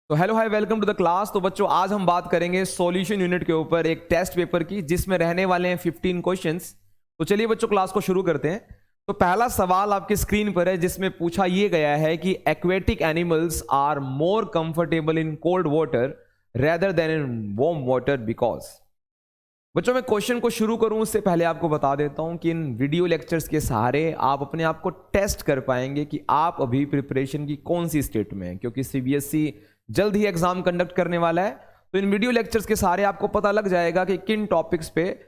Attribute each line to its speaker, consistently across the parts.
Speaker 1: तो hello hi welcome to the class. तो बच्चों आज हम बात करेंगे सॉल्यूशन यूनिट के ऊपर एक टेस्ट पेपर की जिसमें रहने वाले हैं 15 क्वेश्चंस। तो चलिए बच्चों क्लास को शुरू करते हैं। तो पहला सवाल आपके स्क्रीन पर है जिसमें पूछा यह गया है कि aquatic animals are more comfortable in cold water rather than in warm water because. बच्चों मैं क्वेश्चन को शुरू करूं उससे पहले आपको बता देता हूं कि इन वीडियो लेक्चर्स के सहारे आप अपने आप को टेस्ट कर पाएंगे कि आप अभी प्रिपरेशन की कौन सी स्टेट में हैं, क्योंकि सीबीएसई जल्द ही एग्जाम कंडक्ट करने वाला है। तो इन वीडियो लेक्चर्स के सहारे आपको पता लग जाएगा कि किन टॉपिक्स पे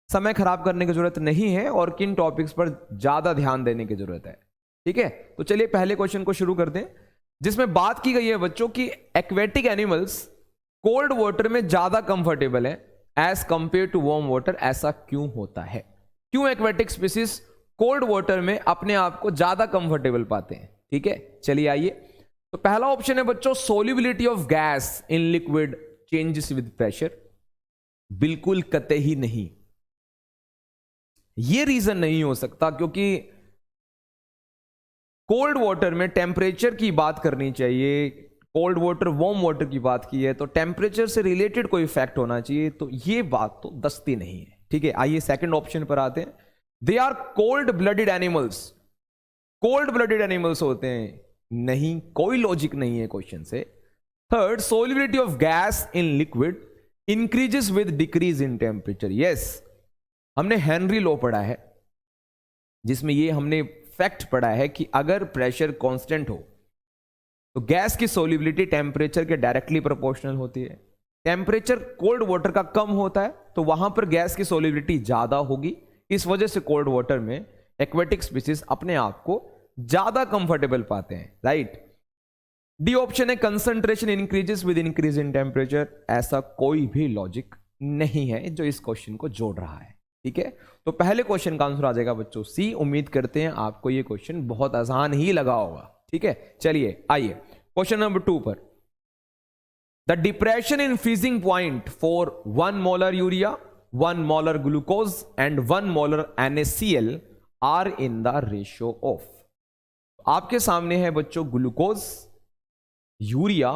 Speaker 1: समय खराब करने की जरूरत नहीं है और किन टॉपिक्स पर ज्यादा ध्यान देने की जरूरत है। ठीक है, तो चलिए पहले क्वेश्चन को शुरू करते हैं जिसमें बात की गई है बच्चों की एक्वेटिक एनिमल्स कोल्ड वाटर में ज्यादा कंफर्टेबल है as compare to warm water. ऐसा क्यों होता है? क्यों एक्वेटिक स्पीसीज कोल्ड वाटर में अपने आप को ज्यादा कंफर्टेबल पाते हैं? ठीक है, चलिए आइए। तो पहला ऑप्शन है बच्चों solubility of gas in liquid changes with pressure. बिल्कुल कतई नहीं, यह रीजन नहीं हो सकता, क्योंकि कोल्ड वाटर में टेम्परेचर की बात करनी चाहिए। कोल्ड वाटर वार्म वाटर की बात की है तो टेम्परेचर से रिलेटेड कोई फैक्ट होना चाहिए, तो यह बात तो दस्ती नहीं है। ठीक है, आइए सेकंड ऑप्शन पर आते हैं। They are cold blooded animals. Cold blooded animals होते हैं? नहीं, कोई लॉजिक नहीं है क्वेश्चन से। Third, solubility of gas in liquid increases with decrease in temperature. Yes, हमने हेनरी लॉ पढ़ा है जिसमें ये हमने फैक्ट पढ़ा है कि अगर प्रेशर कांस्टेंट हो तो गैस की सोल्युबिलिटी टेम्परेचर के डायरेक्टली प्रोपोर्शनल होती है। टेम्परेचर कोल्ड वाटर का कम होता है तो वहां पर गैस की सोल्युबिलिटी ज्यादा होगी। इस वजह से कोल्ड वाटर में एक्वेटिक स्पीसीज अपने आप को ज्यादा कंफर्टेबल पाते हैं। राइट, डी ऑप्शन है concentration increases with increase in temperature. ऐसा कोई भी लॉजिक नहीं है जो इस क्वेश्चन को जोड़ रहा है। ठीक है, तो पहले क्वेश्चन का आंसर आ जाएगा बच्चों सी। उम्मीद करते हैं आपको ये क्वेश्चन बहुत आसान ही लगा होगा। ठीक है, चलिए आइए क्वेश्चन नंबर 2 पर। The depression in freezing point for 1 molar urea, 1 molar glucose and 1 molar NaCl are in the ratio of. आपके सामने है बच्चों ग्लूकोज, यूरिया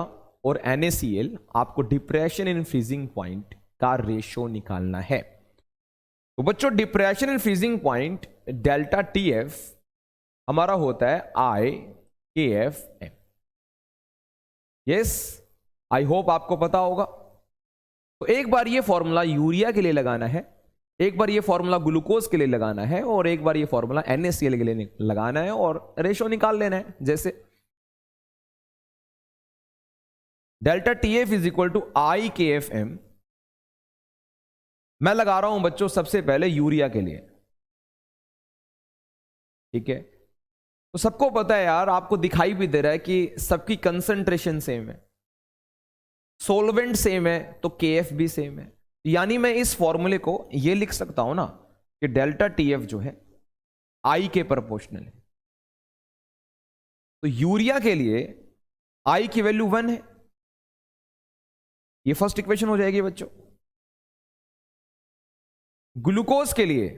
Speaker 1: और NaCl। आपको डिप्रेशन इन फ्रीजिंग पॉइंट का रेशियो निकालना है। तो बच्चों depression in freezing point delta TF हमारा होता है IKFM। यस, आई होप आपको पता होगा। तो एक बार ये फॉर्मूला यूरिया के लिए लगाना है, एक बार ये फॉर्मूला ग्लूकोज के लिए लगाना है और एक बार ये फॉर्मूला NaCl के लिए लगाना है और रेशो निकाल लेना है। जैसे delta TF is equal to IKFM। मैं लगा रहा हूं बच्चों सबसे पहले यूरिया के लिए। ठीक है, तो सबको पता है यार, आपको दिखाई भी दे रहा है कि सबकी कंसंट्रेशन सेम है, सोलवेंट सेम है, तो KF भी सेम है। यानी मैं इस फॉर्मूले को यह लिख सकता हूं ना कि डेल्टा TF जो है I के प्रोपोर्शनल है। तो यूरिया के लिए I की वैल्यू 1 है। ये फर्स्ट इक्वेशन हो जाएगी बच्चों। ग्लूकोज के लिए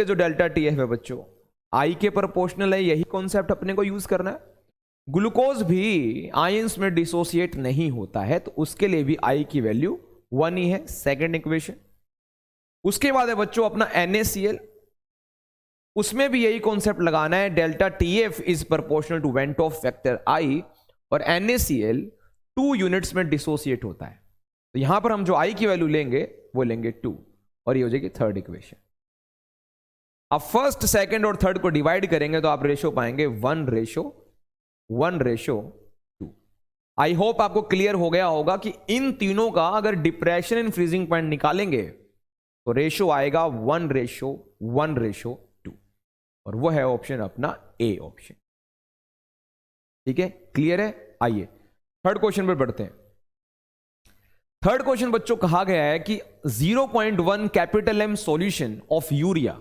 Speaker 1: जो डेल्टा TF है बच्चों I के प्रोपोर्शनल है। यही कॉन्सेप्ट अपने को यूज करना है। ग्लूकोज भी आयंस में डिसोसिएट नहीं होता है तो उसके लिए भी I की वैल्यू 1 ही है, सेकेंड इक्वेशन। उसके बाद है बच्चों अपना NaCl। उसमें भी यही कॉन्सेप्ट लगाना है, delta TF is proportional to van't Hoff factor I और NaCl 2 यूनिट्स में डिसोसिएट होता है। तो यहां पर हम जो I की वैल्यू लेंगे वो लेंगे 2 और ये हो जाएगी थर्ड इक्वेशन। अब फर्स्ट, सेकंड और थर्ड को डिवाइड करेंगे तो आप रेशो पाएंगे 1:1:2। आई होप आपको क्लियर हो गया होगा कि इन तीनों का अगर डिप्रेशन इन फ्रीजिंग पॉइंट निकालेंगे तो रेशो आएगा 1:1:2 और वो है ऑप्शन अपना ए ऑप्शन। ठीक है, क्लियर है? आइए थर्ड क्वेश्चन पर बढ़ते हैं। थर्ड क्वेश्चन बच्चों कहा गया है कि 0.1 capital M solution of urea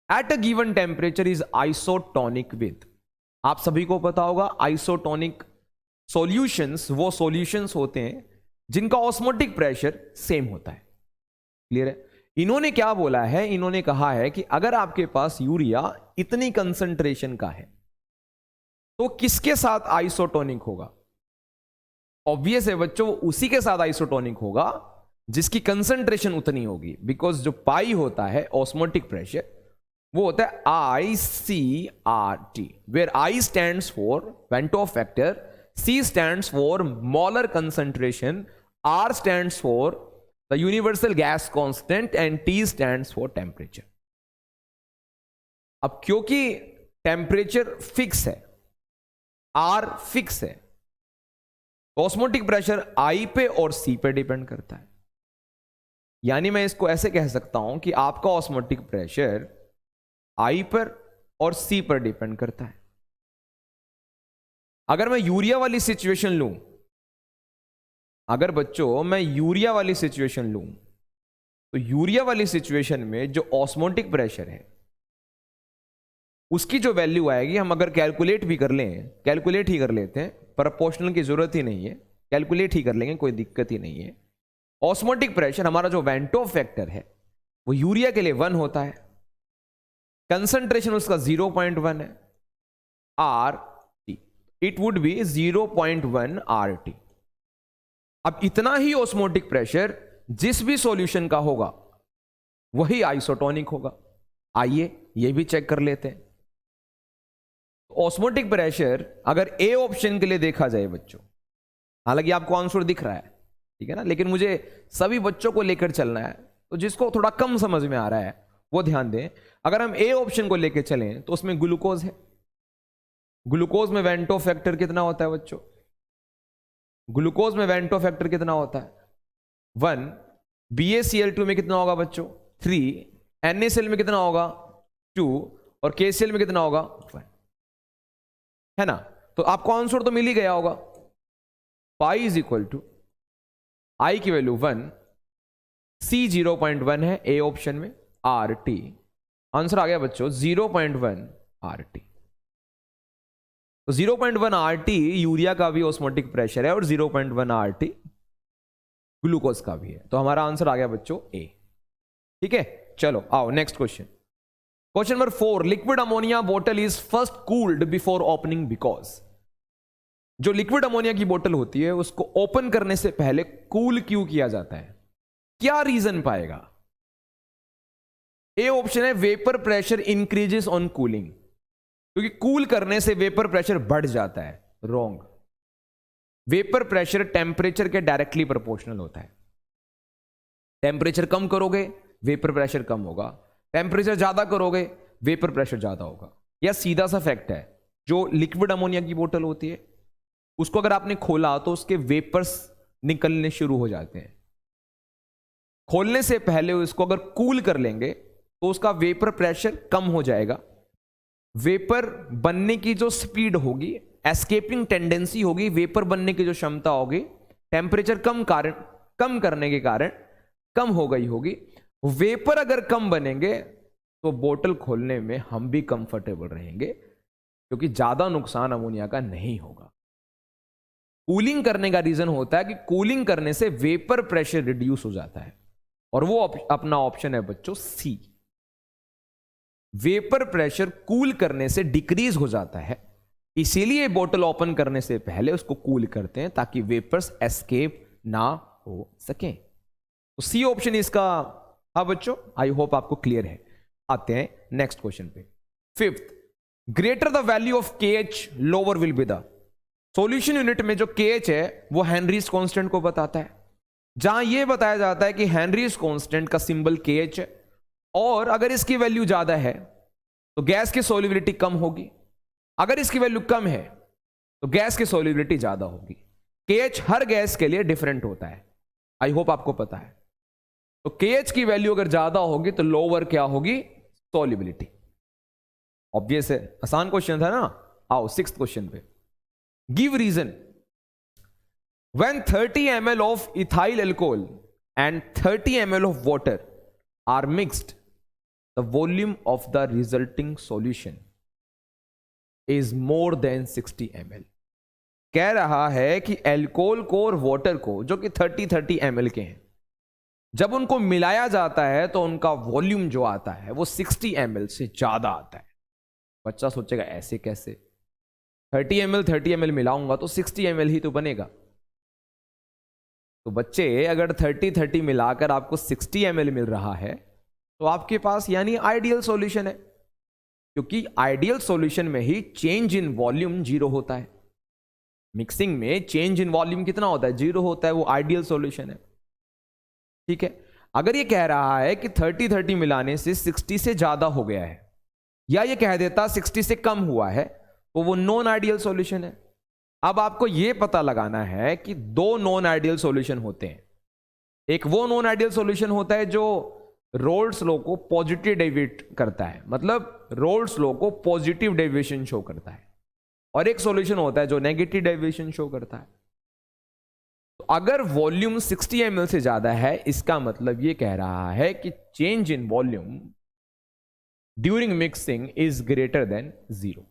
Speaker 1: at a given temperature is isotonic with. आप सभी को पता होगा आइसोटोनिक सॉल्यूशंस वो सॉल्यूशंस होते हैं जिनका ऑस्मोटिक प्रेशर सेम होता है। क्लियर है? इन्होंने क्या बोला है, इन्होंने कहा है कि अगर आपके पास यूरिया इतनी कंसंट्रेशन का है तो किसके साथ आइसोटोनिक होगा? ऑब्वियस है बच्चों, वो उसी के साथ आइसोटोनिक होगा जिसकी कंसंट्रेशन उतनी होगी, बिकॉज जो पाई होता है ऑस्मोटिक प्रेशर, वो होता है ICRT, where I stands for van't Hoff factor, C stands for molar concentration, R stands for the universal gas constant and T stands for temperature. अब क्योंकि टेम्परेचर फिक्स है, R फिक्स है, ऑस्मोटिक प्रेशर I पे और C पे depend करता है। यानी मैं इसको ऐसे कह सकता हूं कि आपका ऑस्मोटिक प्रेशर I पर और C पर डिपेंड करता है। अगर मैं यूरिया वाली सिचुएशन लूं, अगर बच्चों मैं यूरिया वाली सिचुएशन लूं, तो यूरिया वाली सिचुएशन में जो ऑस्मोटिक प्रेशर है उसकी जो वैल्यू आएगी, हम अगर कैलकुलेट भी कर लें, कैलकुलेट ही कर लेते हैं, प्रोपोर्शनल की जरूरत ही नहीं है, कैलकुलेट ही कर लेंगे, कोई दिक्कत ही नहीं है। ऑस्मोटिक प्रेशर हमारा जो वेंटो फैक्टर है वो यूरिया के लिए 1 होता है, कंसंट्रेशन उसका 0.1 है, RT, it would B 0.1 RT। अब इतना ही ऑस्मोटिक प्रेशर जिस भी सॉल्यूशन का होगा वही आइसोटोनिक होगा। आइए ये भी चेक कर लेते हैं। ऑस्मोटिक प्रेशर अगर ए ऑप्शन के लिए देखा जाए बच्चों, हालांकि आपको आंसर दिख रहा है, ठीक है ना, लेकिन मुझे सभी बच्चों को लेकर चलना है, तो जिसको थोड़ा कम समझ में आ रहा है वो ध्यान दें। अगर हम ए ऑप्शन को लेकर चलें तो उसमें ग्लूकोज है। ग्लूकोज में वेंटो फैक्टर कितना होता है बच्चों? ग्लूकोज में वेंटो फैक्टर कितना होता है? 1। BaCl2 में कितना होगा बच्चों? 3। NaCl में कितना होगा? 2। और KCl में कितना होगा? 1, है ना। तो आपको आंसर तो मिल ही गया होगा। Pi is equal to I की वैल्यू 1, C 0.1 है ए ऑप्शन में, RT आंसर आ गया बच्चों 0.1 RT। तो 0.1 RT यूरिया का भी ऑस्मोटिक प्रेशर है और 0.1 RT ग्लूकोज का भी है। तो हमारा आंसर आ गया बच्चों ए। ठीक है, चलो आओ next question. Question number 4, liquid ammonia bottle is first cooled before opening because. जो लिक्विड अमोनिया की बोतल होती है उसको ओपन करने से पहले कूल क्यों किया जाता है? क्या रीजन पाएगा? ए ऑप्शन है vapour pressure increases on cooling, क्योंकि कूल करने से वेपर प्रेशर बढ़ जाता है। रॉन्ग। वेपर प्रेशर टेम्परेचर के डायरेक्टली प्रोपोर्शनल होता है। टेम्परेचर कम करोगे वेपर प्रेशर कम होगा, टेम्परेचर ज्यादा करोगे वेपर प्रेशर ज्यादा होगा। यह सीधा सा फैक्ट है। जो लिक्विड अमोनिया की बोतल होती है उसको अगर आपने खोला तो उसके वेपर्स निकलने शुरू हो जाते हैं। खोलने से पहले उसको अगर कूल कर लेंगे तो उसका वेपर प्रेशर कम हो जाएगा। वेपर बनने की जो स्पीड होगी, एस्केपिंग टेंडेंसी होगी, वेपर बनने की जो क्षमता होगी, टेम्परेचर कम करने के कारण कम हो गई होगी। वेपर अगर कम बनेंगे तो बोतल खोलने में हम भी कंफर्टेबल रहेंगे, क्योंकि ज्यादा नुकसान अमोनिया का नहीं होगा। कूलिंग करने का रीजन होता है कि कूलिंग करने से वेपर प्रेशर रिड्यूस हो जाता है, और वो अपना ऑप्शन है बच्चों सी। वेपर प्रेशर कूल करने से डिक्रीज हो जाता है, इसीलिए बोतल ओपन करने से पहले उसको कूल करते हैं ताकि वेपर्स एस्केप ना हो सकें। तो सी ऑप्शन इसका। हाँ बच्चों, आई होप आपको क्लियर है। आते हैं नेक्स्ट क्वेश्चन पे। 5th, greater the value of KH lower will be the. Solution unit में जो KH है वो हेनरीज कांस्टेंट को बताता है। जहां यह बताया जाता है कि हेनरीज कांस्टेंट का सिंबल KH है, और अगर इसकी वैल्यू ज्यादा है तो गैस की सॉल्युबिलिटी कम होगी, अगर इसकी वैल्यू कम है तो गैस की सॉल्युबिलिटी ज्यादा होगी। KH हर गैस के लिए डिफरेंट होता है, आई होप आपको पता है। तो KH की वैल्यू अगर ज्यादा होगी तो लोअर क्या होगी? सॉल्युबिलिटी। ऑब्वियस है, आसान क्वेश्चन था ना। आओ 6th क्वेश्चन पे। Give reason when 30 ml of ethyl alcohol and 30 ml of water are mixed, the volume of the resulting solution is more than 60 ml। कह रहा है कि अल्कोहल को और वाटर को, जो कि 30 ml के हैं, जब उनको मिलाया जाता है तो उनका वॉल्यूम जो आता है वो 60 ml से ज्यादा आता है। बच्चा सोचेगा ऐसे कैसे? 30 ml मिलाऊंगा तो 60 ml ही तो बनेगा। तो बच्चे अगर 30 मिलाकर आपको 60 ml मिल रहा है तो आपके पास यानी आइडियल सॉल्यूशन है, क्योंकि आइडियल सॉल्यूशन में ही चेंज इन वॉल्यूम 0 होता है। मिक्सिंग में चेंज इन वॉल्यूम कितना होता है? 0 होता है। वो आइडियल सॉल्यूशन है। ठीक है, अगर ये कह रहा है कि 30 मिलाने से 60 से ज्यादा हो गया है, या ये कह देता 60 से कम हुआ है, तो वो नॉन आइडियल सॉल्यूशन है। अब आपको ये पता लगाना है कि दो नॉन आइडियल सॉल्यूशन होते हैं। एक वो नॉन आइडियल सॉल्यूशन होता है जो रोल्स लॉ को पॉजिटिव डेविएट करता है, मतलब रोल्स लॉ को पॉजिटिव डेविएशन शो करता है, और एक सॉल्यूशन होता है जो नेगेटिव डेविएशन शो करता है। तो अगर वॉल्यूम 60 ml से ज्यादा है, इसका मतलब ये कह रहा है कि change in volume during mixing is greater than 0।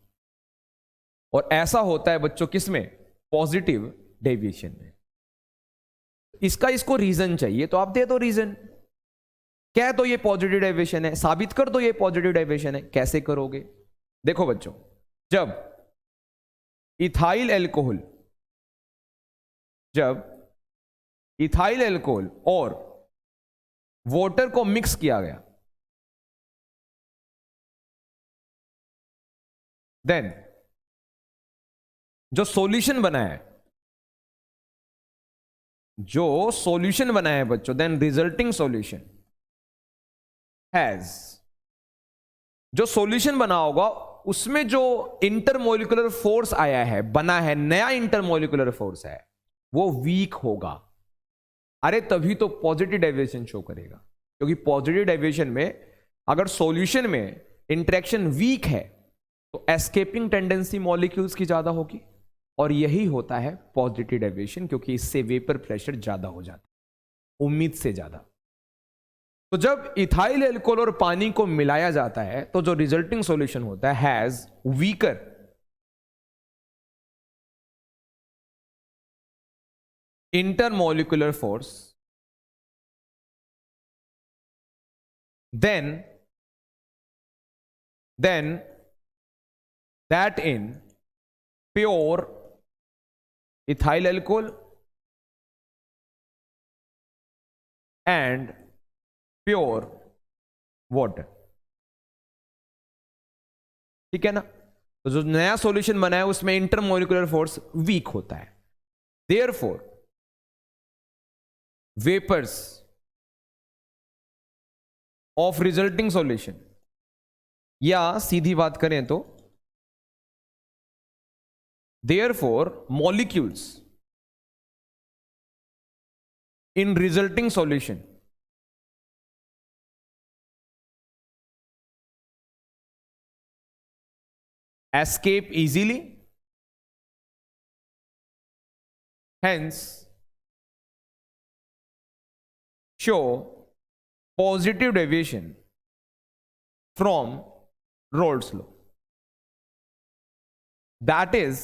Speaker 1: और ऐसा होता है बच्चों किसमें? पॉजिटिव डेविएशन में। इसको रीजन चाहिए तो आप दे दो रीजन। कह तो ये पॉजिटिव डेविएशन है, साबित कर दो ये पॉजिटिव डेविएशन है। कैसे करोगे? देखो बच्चों, जब इथाइल एल्कोहल और वाटर को मिक्स किया गया, देन जो सॉल्यूशन बना है बच्चों, देन रिजल्टिंग सॉल्यूशन हैज, जो सॉल्यूशन बना होगा उसमें जो इंटरमोलिकुलर फोर्स आया है, बना है, नया इंटरमोलिकुलर फोर्स है, वो वीक होगा। अरे तभी तो पॉजिटिव डेविएशन शो करेगा, क्योंकि पॉजिटिव डेविएशन में अगर सॉल्यूशन में इंटरेक्शन वीक है तो एस्केपिंग टेंडेंसी मॉलिक्यूल्स की ज्यादा होगी, और यही होता है पॉजिटिव डेविएशन, क्योंकि इससे वेपर प्रेशर ज्यादा हो जाता है, उम्मीद से ज्यादा। तो जब इथाइल एल्कोहल और पानी को मिलाया जाता है तो जो रिजल्टिंग सॉल्यूशन होता है has weaker intermolecular force then that in pure ethyl alcohol and pure water। ठीक है ना? तो जो नया सॉल्यूशन बना है उसमें इंटरमोलिकुलर फोर्स वीक होता है, therefore vapours of resulting solution, या सीधी बात करें तो therefore molecules in resulting solution escape easily, hence show positive deviation from Rolle's law, that is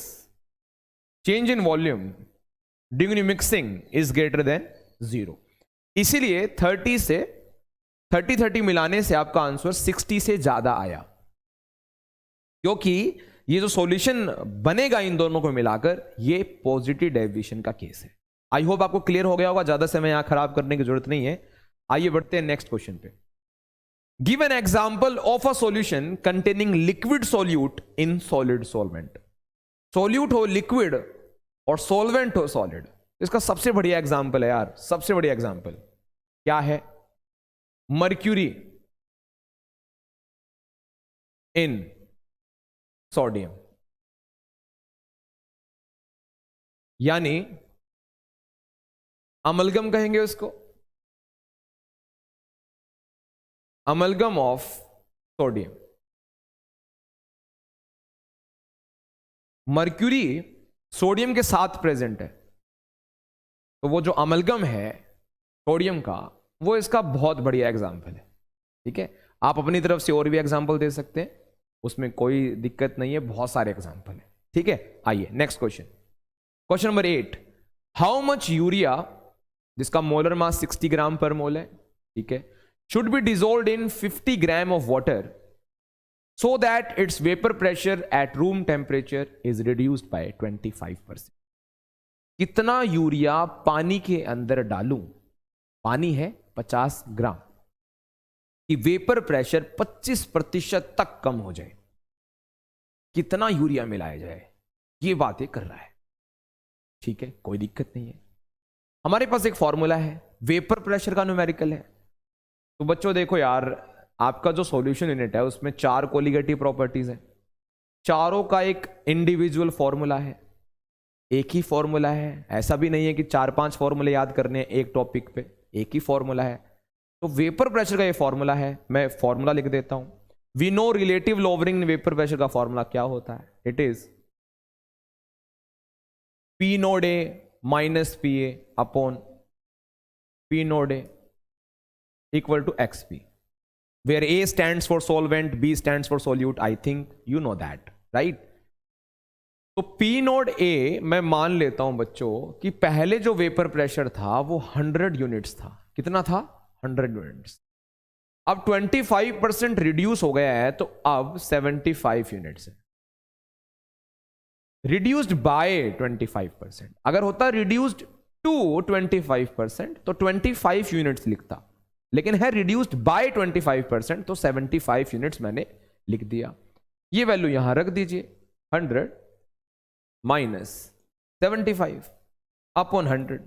Speaker 1: change in volume during mixing is greater than 0। इसीलिए 30 मिलाने से आपका आंसर 60 से ज्यादा आया, क्योंकि ये जो सॉल्यूशन बनेगा इन दोनों को मिलाकर, ये पॉजिटिव डेविएशन का केस है। आई होप आपको क्लियर हो गया होगा, ज्यादा समय यहां खराब करने की जरूरत नहीं है। आइए बढ़ते हैं नेक्स्ट क्वेश्चन पे। Give an example of a solution containing liquid solute in solid solvent. Solute हो लिक्विड और सॉल्वेंट हो सॉलिड, इसका सबसे बढ़िया एग्जांपल है यार, सबसे बढ़िया एग्जांपल क्या है? मर्क्यूरी इन सोडियम, यानी अमलगम कहेंगे उसको, amalgam of sodium. Mercury sodium के साथ प्रेजेंट है, तो वो जो अमलगम है सोडियम का, वो इसका बहुत बढ़िया एग्जाम्पल है। ठीक है, आप अपनी तरफ से और भी एग्जाम्पल दे सकते हैं, उसमें कोई दिक्कत नहीं है, बहुत सारे एग्जाम्पल है। ठीक है, आइए next question. Question number 8, how much urea, जिसका मोलर मास 60 ग्राम पर मोल है, ठीक है, should be dissolved in 50 gram of water so that its vapor pressure at room temperature is reduced by 25%. कितना यूरिया पानी के अंदर डालूं, पानी है 50 ग्राम, कि वेपर प्रेशर 25% तक कम हो जाए, कितना यूरिया मिलाया जाए, ये बातें कर रहा है। ठीक है, कोई दिक्कत नहीं है। हमारे पास एक फॉर्मूला है, वेपर प्रेशर का न्यूमेरिकल है। तो बच्चों देखो यार, आपका जो सॉल्यूशन यूनिट है उसमें 4 कोलिगेटिव प्रॉपर्टीज हैं, चारों का एक इंडिविजुअल फॉर्मूला है, एक ही फॉर्मूला है। ऐसा भी नहीं है कि 4-5 फॉर्मूले याद करने हैं एक टॉपिक पे, एक ही फॉर्मूला है। तो वेपर प्रेशर का ये फॉर्मूला है, मैं फॉर्मूला लिख देता हूं। We know relative lowering vapour pressure का फॉर्मूला क्या होता है, it is P nought A minus P A upon P nought A equal to X P, where A stands for solvent, B stands for solute. I think you know that, right. तो P nought A मैं मान लेता हूं बच्चों कि पहले जो vapour pressure था वो 100 यूनिट्स था। कितना था? 100 यूनिट्स। अब 25% रिड्यूस हो गया है, तो अब 75 यूनिट्स है। रिड्यूस्ड बाय 25%, अगर होता रिड्यूस्ड टू 25% तो 25 यूनिट्स लिखता, लेकिन है रिड्यूस्ड बाय 25%, तो 75 यूनिट्स मैंने लिख दिया। ये वैल्यू यहां रख दीजिए, 100 minus 75 upon 100।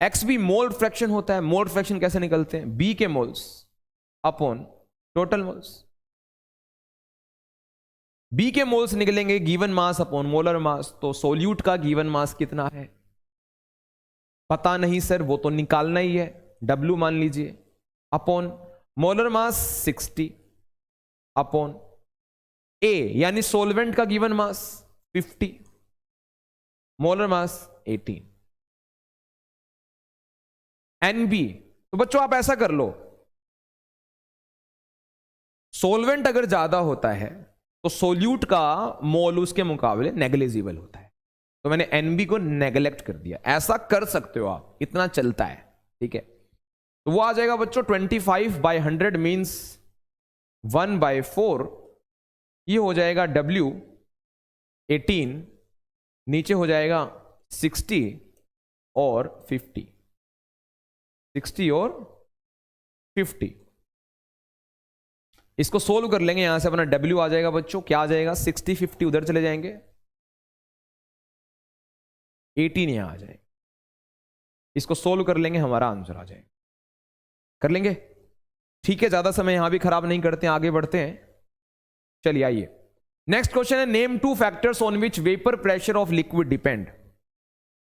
Speaker 1: X B mole fraction होता है। मोल फ्रैक्शन कैसे निकलते हैं? बी के moles upon total moles. B के मोल्स निकलेंगे given mass upon molar mass. तो सोल्यूट का गिवन मास कितना है पता नहीं सर, वो तो निकालना ही है, W मान लीजिए, upon molar mass 60 upon A यानी सोलवेंट का given mass 50, molar mass 18, NB। तो बच्चों आप ऐसा कर लो, सोलवेंट अगर ज्यादा होता है तो सोल्यूट का मोल उसके मुकाबले नेग्लिजिबल होता है, तो मैंने NB को नेग्लेक्ट कर दिया। ऐसा कर सकते हो आप, इतना चलता है, ठीक है। तो वो आ जाएगा बच्चों 25/100 मींस 1/4। ये हो जाएगा W 18, नीचे हो जाएगा 60 और 50, 60 और 50। इसको सोल्व कर लेंगे, यहां से अपना W आ जाएगा बच्चों, क्या आ जाएगा? 60 50 उधर चले जाएंगे, 18 यहां आ जाएगा। इसको सोल्व कर लेंगे, हमारा आंसर आ जाएगा। कर लेंगे, ठीक है। ज्यादा समय यहां भी खराब नहीं करते हैं, आगे बढ़ते हैं। चलिए आइए, नेक्स्ट क्वेश्चन है, name 2 factors on which vapour pressure of liquid depend.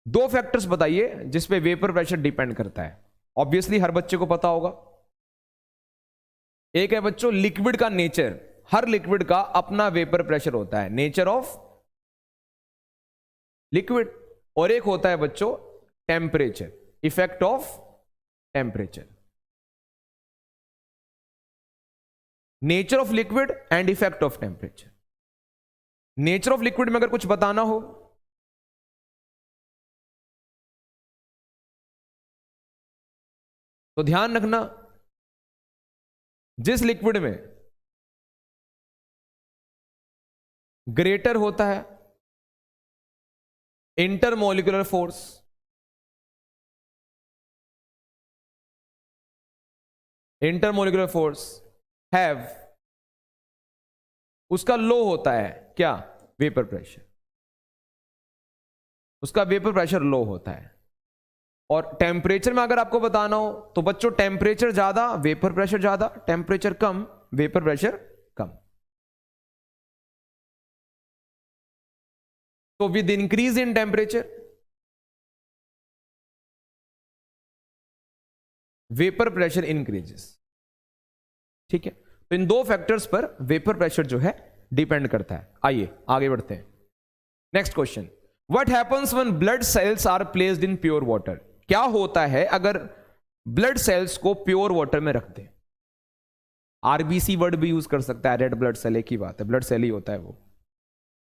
Speaker 1: 2 factors बताइए जिस पे वेपर प्रेशर डिपेंड करता है। ऑब्वियसली हर बच्चे को पता होगा। एक है बच्चों लिक्विड का नेचर, हर लिक्विड का अपना वेपर प्रेशर होता है, नेचर ऑफ लिक्विड। और एक होता है बच्चों temperature, effect of temperature. Nature of liquid and effect of temperature. Nature of liquid में अगर कुछ बताना हो तो ध्यान रखना, जिस लिक्विड में ग्रेटर होता है intermolecular force, intermolecular force have, उसका लो होता है क्या? Vapour pressure. उसका वेपर प्रेशर लो होता है। और टेम्परेचर में अगर आपको बताना हो तो बच्चों टेम्परेचर ज्यादा वेपर प्रेशर ज्यादा, टेम्परेचर कम वेपर प्रेशर कम। तो with increase in temperature vapour pressure increases, ठीक है। तो इन 2 फैक्टर्स पर वेपर प्रेशर जो है डिपेंड करता है। आइए आगे बढ़ते हैं। Next question, what happens when blood cells are placed in pure water. क्या होता है अगर ब्लड सेल्स को प्योर वाटर में रख दें? आरबीसी वर्ड भी यूज कर सकता है, रेड ब्लड सेल, एक ही बात है, ब्लड सेल ही होता है वो।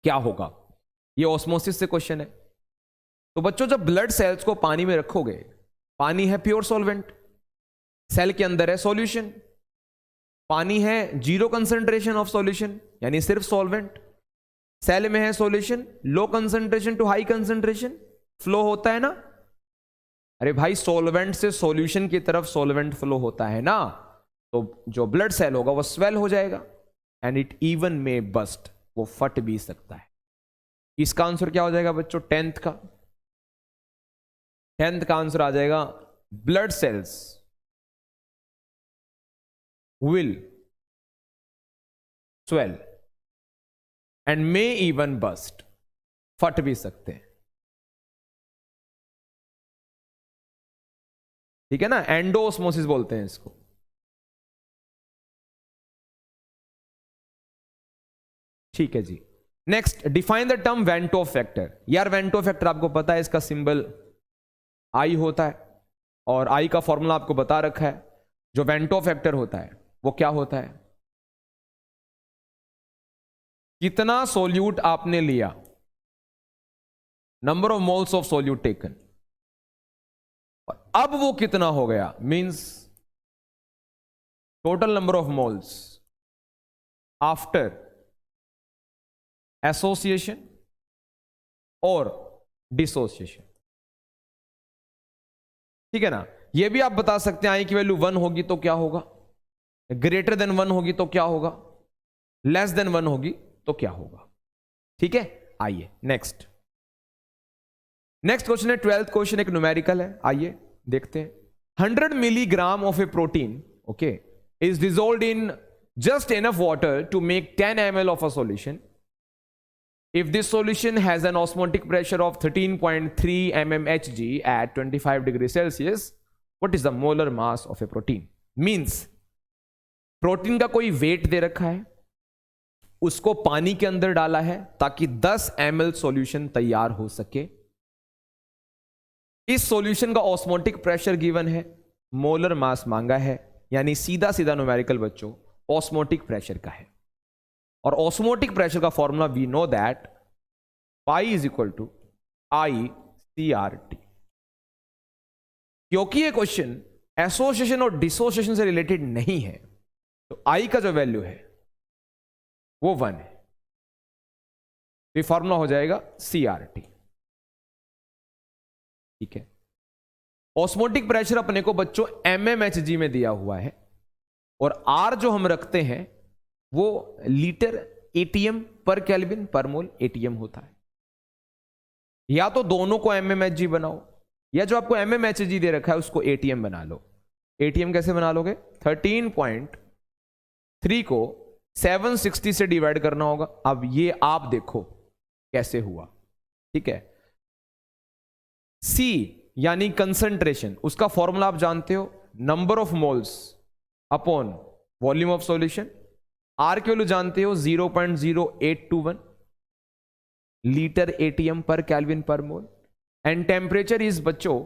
Speaker 1: क्या होगा? ये ऑस्मोसिस से क्वेश्चन है। तो बच्चों जब ब्लड सेल्स को पानी में रखोगे, पानी है प्योर सॉल्वेंट, सेल के अंदर है सॉल्यूशन, पानी है 0 कंसंट्रेशन ऑफ सॉल्यूशन यानी सिर्फ सॉल्वेंट, सेल में है solution low concentration to high concentration, flow होता है ना। अरे भाई सॉल्वेंट से सॉल्यूशन की तरफ सॉल्वेंट फ्लो होता है ना, तो जो ब्लड सेल होगा वो स्वेल हो जाएगा एंड इट इवन में बस्ट, वो फट भी सकता है। इसका आंसर क्या हो जाएगा बच्चों? 10th का आंसर आ जाएगा blood cells will swell and may even burst, फट भी सकते हैं। ठीक है ना, एंडोस्मोसिस बोलते हैं इसको। ठीक है जी, next define the term van't Hoff factor. यार वेंटो फैक्टर आपको पता है, इसका सिंबल आई होता है और आई का फॉर्मूला आपको बता रखा है। जो वेंटो फैक्टर होता है वो क्या होता है? कितना सोल्यूट आपने लिया, number of moles of solute taken, और अब वो कितना हो गया, means total number of moles after association और डिसोसिएशन। ठीक है ना, ये भी आप बता सकते हैं आई की वैल्यू 1 होगी तो क्या होगा, ग्रेटर देन 1 होगी तो क्या होगा, लेस देन 1 होगी तो क्या होगा। ठीक है, आइए नेक्स्ट क्वेश्चन है 12th क्वेश्चन, एक न्यूमेरिकल है, आइए देखते हैं। 100 milligram of a protein okay is dissolved in just enough water to make 10 ml of a solution. If this solution has an osmotic pressure of 13.3 mmHg at 25 degrees Celsius, what is the molar mass of a protein? Means protein का कोई wait दे रखा है, उसको पानी के अंदर डाला है ताकि 10 ml सॉल्यूशन तैयार हो सके। इस सॉल्यूशन का ऑस्मोटिक प्रेशर गिवन है, मोलर मास मांगा है, यानी सीधा सीधा न्यूमेरिकल बच्चों ऑस्मोटिक प्रेशर का है। और ऑस्मोटिक प्रेशर का formula we know that pi is equal to ICRT। क्योंकि ये क्वेश्चन एसोसिएशन और डिसोसिएशन से रिलेटेड नहीं है, तो आई का जो वैल्यू है वो 1 है, तो फॉर्मूला हो जाएगा CRT। ठीक है, ऑस्मोटिक प्रेशर अपने को बच्चों mmHg में दिया हुआ है और R जो हम रखते हैं वो लीटर ATM पर केल्विन पर मोल ATM होता है। या तो दोनों को mmHg बनाओ, या जो आपको mmHg दे रखा है उसको ATM बना लो। ATM कैसे बना लोगे? 13.3 को 760 से डिवाइड करना होगा। अब ये आप देखो कैसे हुआ। ठीक है, C यानी कंसंट्रेशन, उसका फॉर्मूला आप जानते हो, number of moles upon volume of solution. R की वैल्यू जानते हो 0.0821 लीटर ATM पर केल्विन पर मोल। एंड टेम्परेचर इज बच्चों,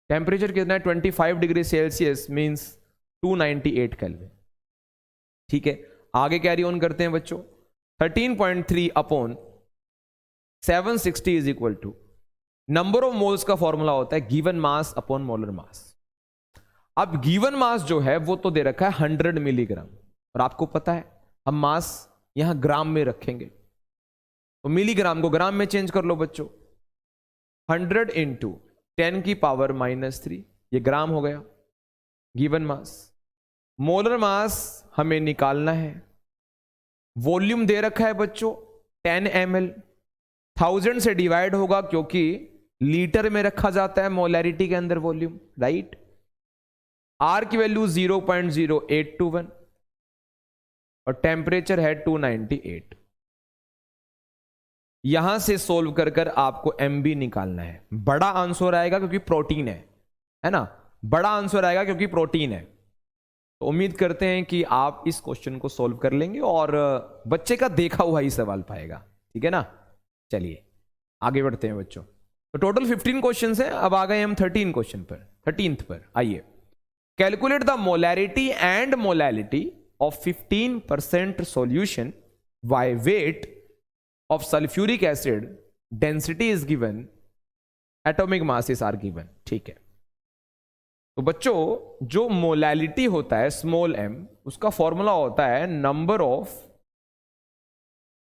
Speaker 1: टेम्परेचर कितना है 25 डिग्री सेल्सियस मींस 298 केल्विन। ठीक है, आगे कैरी ऑन करते हैं बच्चों। 13.3 upon 760 is equal to number of moles का फॉर्मूला होता है given mass upon molar mass. अब गिवन मास जो है वो तो दे रखा है 100 मिलीग्राम, और आपको पता है हम मास यहां ग्राम में रखेंगे, तो मिलीग्राम को ग्राम में चेंज कर लो बच्चों। 100 इंटू 10 की पावर -3, ये ग्राम हो गया गिवन मास। मोलर मास हमें निकालना है, वॉल्यूम दे रखा है बच्चों 10 ml, 1000 से डिवाइड होगा क्योंकि लीटर में रखा जाता है मोलैरिटी के अंदर वॉल्यूम, राइट। आर की वैल्यू 0.0821 और टेम्परेचर है 298। यहां से सोल्व कर कर आपको MB निकालना है। बड़ा आंसर आएगा क्योंकि प्रोटीन है ना, बड़ा आंसर आएगा क्योंकि प्रोटीन है। तो उम्मीद करते हैं कि आप इस क्वेश्चन को सोल्व कर लेंगे और बच्चे का देखा हुआ ही सवाल पाएगा। ठीक है ना, चलिए आगे बढ़ते हैं बच्चों। तो टोटल 15 क्वेश्चन हैं, अब आ गए हम 13 क्वेश्चन पर, 13th पर। आइए, calculate the molarity and molality of 15% solution by weight of sulfuric acid, density is given, atomic masses are given। ठीक है, तो बच्चों जो मोलैलिटी होता है स्मॉल m, उसका फॉर्मूला होता है number of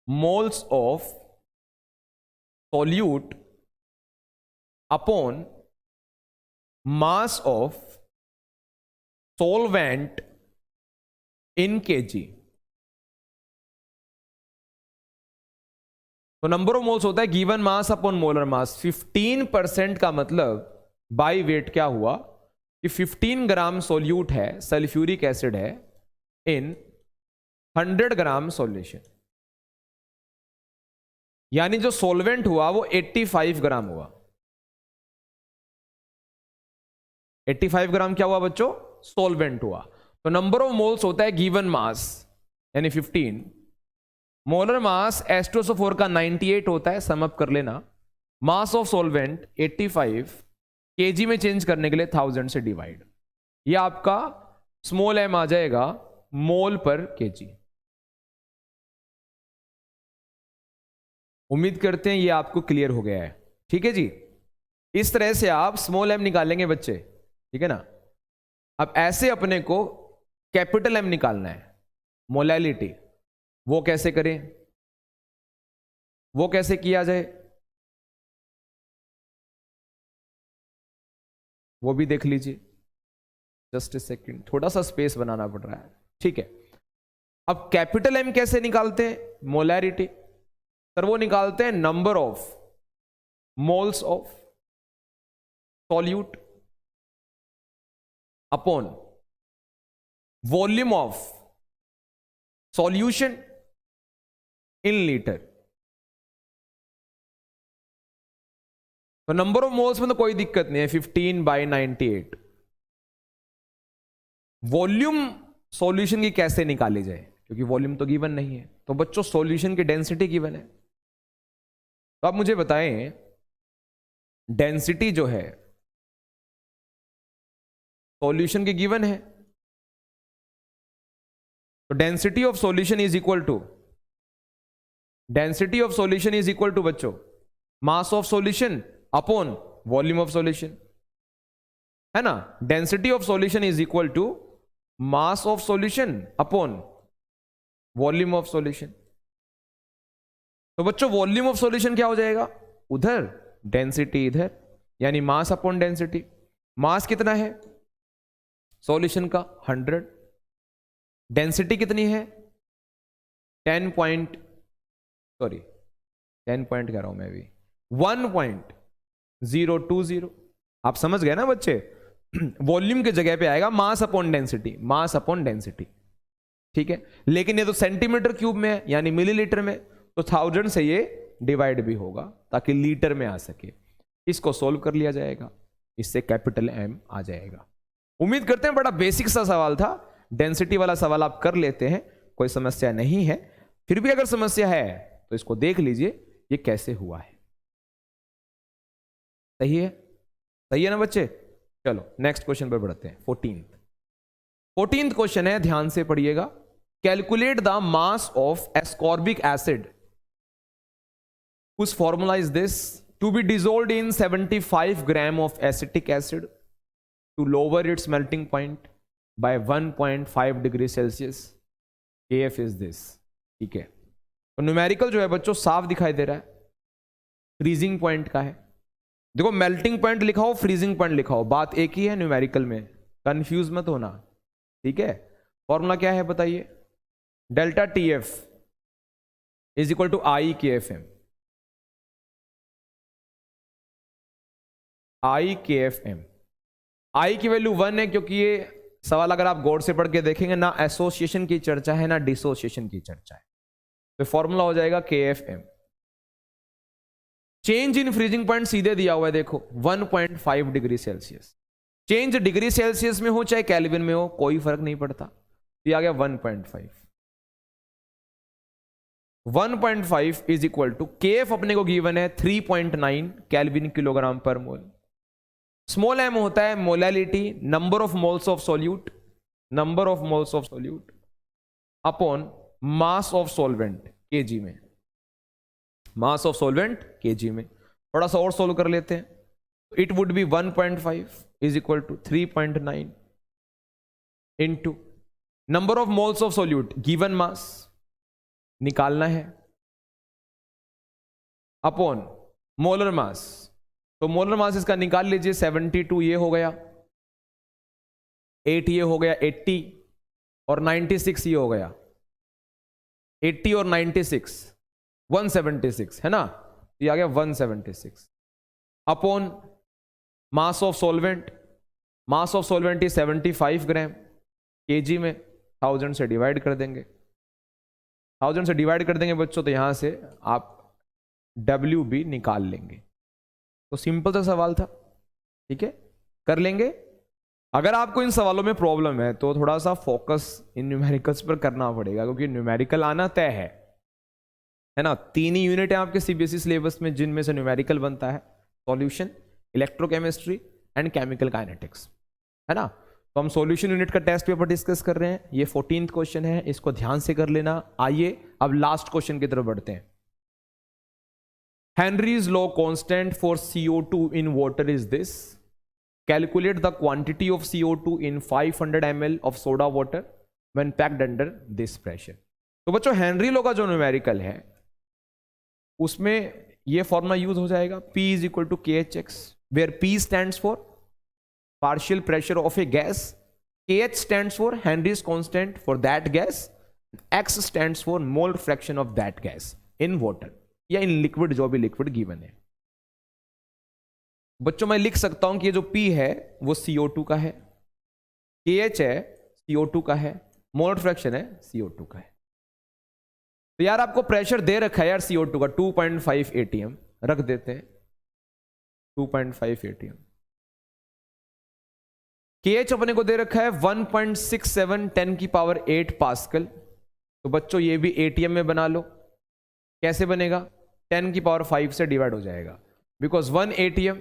Speaker 1: moles of solute upon mass of solvent in KG. तो नंबर ऑफ मोल्स होता है गिवन मास अपॉन मोलर मास। 15% का मतलब बाई वेट क्या हुआ कि 15 ग्राम सोल्यूट है, सल्फ्यूरिक एसिड है, इन 100 ग्राम सॉल्यूशन, यानी जो सोलवेंट हुआ वो 85 ग्राम हुआ। 85 ग्राम क्या हुआ बच्चों? सोलवेंट हुआ। तो नंबर ऑफ मोल्स होता है गिवन मास यानी 15, मोलर मास H2SO4 का 98 होता है, समअप कर लेना, मास ऑफ सोलवेंट 85, केजी में चेंज करने के लिए 1000 से डिवाइड, ये आपका स्मॉल m आ जाएगा मोल पर केजी। उम्मीद करते हैं ये आपको क्लियर हो गया है। ठीक है जी, इस तरह से आप स्मॉल m निकालेंगे बच्चे, ठीक है ना। अब ऐसे अपने को कैपिटल M निकालना है, मोलैलिटी, वो कैसे करें, वो कैसे किया जाए वो भी देख लीजिए। जस्ट ए सेकेंड, थोड़ा सा स्पेस बनाना पड़ रहा है। ठीक है, अब कैपिटल M कैसे निकालते हैं? मोलैरिटी, सर वो निकालते हैं number of moles of solute upon volume of solution in litre. तो नंबर ऑफ मोल्स में तो कोई दिक्कत नहीं है, 15/98। वॉल्यूम सॉल्यूशन की कैसे निकाली जाए, क्योंकि वॉल्यूम तो गिवन नहीं है। तो बच्चों सॉल्यूशन की डेंसिटी गिवन है, तो आप मुझे बताएं डेंसिटी जो है सॉल्यूशन की गिवन है, तो density of solution is equal to, density of solution is equal to बच्चों mass of solution upon volume of solution, है ना। Density of solution is equal to mass of solution upon volume of solution. तो बच्चों volume of solution क्या हो जाएगा? उधर, density इधर, यानी मास अपॉन डेंसिटी। मास कितना है सॉल्यूशन का? 100। डेंसिटी कितनी है? 10 पॉइंट कह रहा हूं मैं भी, 1.020। आप समझ गए ना बच्चे? वॉल्यूम की जगह पे आएगा mass upon density, mass upon density, ठीक है। लेकिन ये तो सेंटीमीटर क्यूब में है यानी मिलीलीटर में, तो 1000 से ये डिवाइड भी होगा ताकि लीटर में आ सके। इसको सोल्व कर लिया जाएगा, इससे कैपिटल M आ जाएगा। उम्मीद करते हैं बड़ा बेसिक सा सवाल था, डेंसिटी वाला सवाल आप कर लेते हैं, कोई समस्या नहीं है। फिर भी अगर समस्या है तो इसको देख लीजिए ये कैसे हुआ है। सही है? सही है ना बच्चे? चलो नेक्स्ट क्वेश्चन पर बढ़ते हैं। 14th क्वेश्चन है, ध्यान से पढ़िएगा। Calculate the mass of ascorbic acid whose formula is this, to be dissolved in 75 gram of acetic acid to lower its melting point by 1.5 degree Celsius. KF is this, ठीक है। तो numerical जो है बच्चों साफ दिखाई दे रहा है, फ्रीजिंग पॉइंट का है। देखो मेल्टिंग पॉइंट लिखा हो, फ्रीजिंग पॉइंट लिखा हो, बात एक ही है न्यूमेरिकल में, कंफ्यूज मत होना, ठीक है। फॉर्मूला क्या है बताइए? Delta TF is equal to IKFM। IKFM, I की वैल्यू 1 है, क्योंकि ये सवाल अगर आप गौर से पढ़ के देखेंगे ना एसोसिएशन की चर्चा है ना डिसोसिएशन की चर्चा है, तो फॉर्मूला हो जाएगा KFM। Change in freezing point सीधे दिया हुआ है, देखो 1.5 degree Celsius. Change degree Celsius में हो चाहे केल्विन में हो कोई फर्क नहीं पड़ता, तो ये आ गया 1.5। 1.5 इज इक्वल टू KF अपने को गिवन है 3.9 केल्विन किलोग्राम पर मोल। स्मॉल m होता है molality, number of moles of solute, number of moles of solute upon mass of solvent KG में, मास ऑफ सॉल्वेंट केजी में। थोड़ा सा और सोल्व कर लेते हैं, it would be 1.5 is equal to 3.9 into number of moles of solute given mass निकालना है अपॉन मोलर मास। तो मोलर मास इसका निकाल लीजिए, 72 ये हो गया, 8 ये हो गया 80 और 96 ये हो गया, 80 और 96 176 है ना, ये आ गया 176 upon mass of solvent. Mass of solvent is 75 gram, KG में 1000 से डिवाइड कर देंगे, 1000 से डिवाइड कर देंगे बच्चों, तो यहां से आप डब्ल्यू भी निकाल लेंगे। तो सिंपल सा सवाल था, ठीक है, कर लेंगे। अगर आपको इन सवालों में प्रॉब्लम है तो थोड़ा सा फोकस इन न्यूमेरिकल्स पर करना पड़ेगा, क्योंकि न्यूमेरिकल आना तय है ना। 3 ही यूनिट है आपके सीबीएसई सिलेबस में जिनमें से न्यूमेरिकल बनता है, solution, electrochemistry and chemical kinetics, है ना। तो हम सॉल्यूशन यूनिट का टेस्ट पेपर डिस्कस कर रहे हैं, ये 14th क्वेश्चन है, इसको ध्यान से कर लेना। आइए अब लास्ट क्वेश्चन की तरफ बढ़ते हैं। Henry's law constant for CO2 in water is this. Calculate the quantity of CO2 in 500 ml of soda water when packed under this pressure. तो बच्चों हेनरी लॉ का जो न्यूमेरिकल है उसमें ये फॉर्मूला यूज हो जाएगा, P is equal to KHX, where P stands for partial pressure of a gas, KH stands for Henry's constant for that gas, X stands for mole fraction of that gas in water या in liquid, जो भी liquid given है। बच्चों मैं लिख सकता हूं कि ये जो P है वो CO2 का है, KH है CO2 का है, मोल फ्रैक्शन है CO2 का है। तो यार आपको प्रेशर दे रखा है यार CO2 का 2.5 atm, रख देते हैं 2.5 atm। KH अपने को दे रखा है 1.67 10 की पावर 8 पास्कल। तो बच्चों ये भी ATM में बना लो, कैसे बनेगा, 10 की पावर 5 से डिवाइड हो जाएगा, because 1 ATM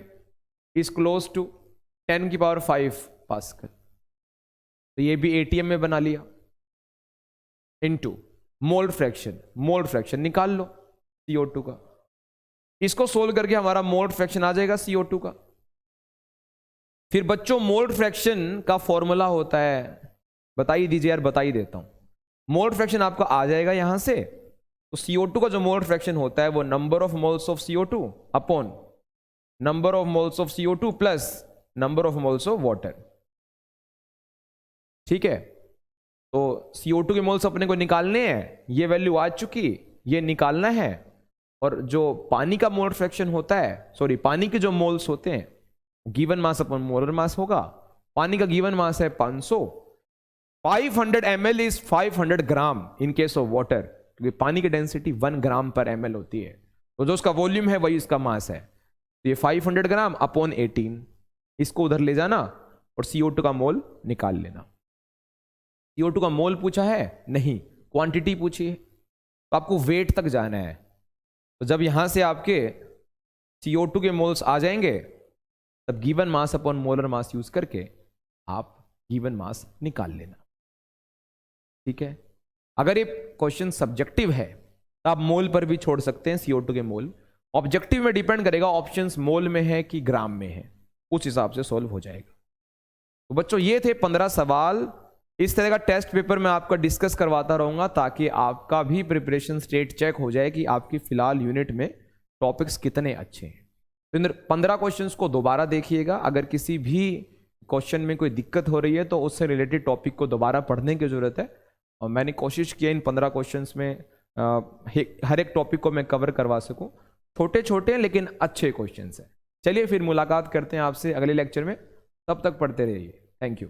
Speaker 1: is close to 10 की पावर 5 पास्कल। तो ये भी ATM में बना लिया, इनटू मोल फ्रैक्शन निकाल लो CO2 का। इसको सोल्व करके हमारा मोल फ्रैक्शन आ जाएगा CO2 का। फिर बच्चों मोल फ्रैक्शन का फॉर्मूला होता है, बता ही दीजिए यार, बता ही देता हूं। मोल फ्रैक्शन आपका आ जाएगा यहां से, तो CO2 का जो मोल फ्रैक्शन होता है वो number of moles of CO2 upon number of moles of CO2 plus number of moles of water, ठीक है। तो CO2 के मोल्स अपने को निकालने हैं, ये वैल्यू आ चुकी, ये निकालना है। और जो पानी का मोल फ्रैक्शन होता है, सॉरी पानी के जो मोल्स होते हैं, गिवन मास अपॉन मोलर मास होगा। पानी का गिवन मास है 500, 500 ml is 500 gram in case of water, क्योंकि पानी की डेंसिटी 1 ग्राम पर ml होती है, तो जो उसका वॉल्यूम है वही इसका मास है। तो ये 500 ग्राम अपॉन 18, इसको उधर ले जाना और CO2 का मोल निकाल लेना। CO2 का मोल पूछा है नहीं, क्वांटिटी पूछी है, तो आपको वेट तक जाना है। तो जब यहां से आपके CO2 के मोल्स आ जाएंगे, तब गिवन मास अपॉन मोलर मास यूज करके आप गिवन मास निकाल लेना, ठीक है। अगर ये क्वेश्चन सब्जेक्टिव है तो आप मोल पर भी छोड़ सकते हैं CO2 के मोल। ऑब्जेक्टिव में डिपेंड करेगा ऑप्शंस मोल में है कि ग्राम में है, उस हिसाब से सॉल्व हो जाएगा। तो बच्चों ये थे 15 सवाल। इस तरह का टेस्ट पेपर मैं आपका डिस्कस करवाता रहूंगा ताकि आपका भी प्रिपरेशन स्टेट चेक हो जाए कि आपकी फिलहाल यूनिट में टॉपिक्स कितने अच्छे हैं। तो इन 15 क्वेश्चंस को दोबारा देखिएगा। अगर किसी भी क्वेश्चन में कोई दिक्कत हो रही है तो उससे रिलेटेड टॉपिक को दोबारा पढ़ने की जरूरत है, और मैंने कोशिश की इन 15 क्वेश्चंस में हर एक टॉपिक को मैं कवर करवा सकूं। छोटे छोटे लेकिन अच्छे क्वेश्चंस हैं। चलिए फिर मुलाकात करते हैं आपसे अगले लेक्चर में, तब तक पढ़ते रहिए। Thank you.